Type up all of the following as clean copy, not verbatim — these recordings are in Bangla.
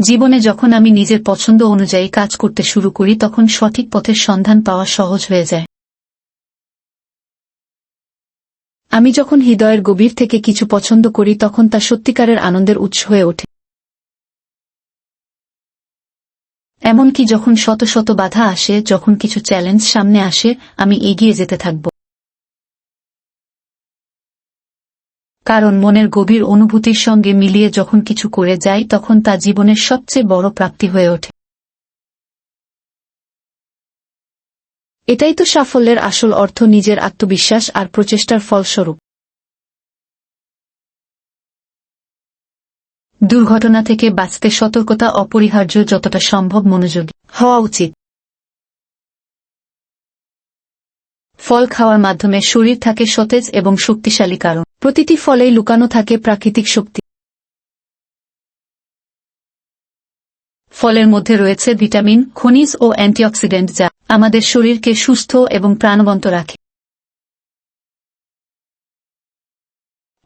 জীবনে যখন আমি নিজের পছন্দ অনুযায়ী কাজ করতে শুরু করি তখন সঠিক পথের সন্ধান পাওয়া সহজ হয়ে যায়। আমি যখন হৃদয়ের গভীর থেকে কিছু পছন্দ করি তখন তা সত্যিকারের আনন্দের উৎস হয়ে ওঠে। এমনকি যখন শত শত বাধা আসে, যখন কিছু চ্যালেঞ্জ সামনে আসে, আমি এগিয়ে যেতে থাকব। কারণ মনের গভীর অনুভূতির সঙ্গে মিলিয়ে যখন কিছু করে যাই তখন তা জীবনের সবচেয়ে বড় প্রাপ্তি হয়ে ওঠে। এটাই তো সাফল্যের আসল অর্থ, নিজের আত্মবিশ্বাস আর প্রচেষ্টার ফলস্বরূপ। দুর্ঘটনা থেকে বাঁচতে সতর্কতা অপরিহার্য, যতটা সম্ভব মনোযোগী হওয়া উচিত। ফল খাওয়ার মাধ্যমে শরীর থাকে সতেজ এবং শক্তিশালী, কারণ প্রতিটি ফলেই লুকানো থাকে প্রাকৃতিক শক্তি। ফলের মধ্যে রয়েছে ভিটামিন, খনিজ ও অ্যান্টিঅক্সিডেন্ট, যা আমাদের শরীরকে সুস্থ এবং প্রাণবন্ত রাখে।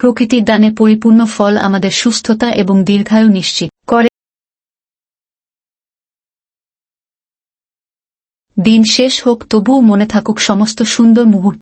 প্রকৃতির দানে পরিপূর্ণ ফল আমাদের সুস্থতা এবং দীর্ঘায়ু নিশ্চিত করে। দিন শেষ হোক, তবুও মনে থাকুক সমস্ত সুন্দর মুহূর্ত।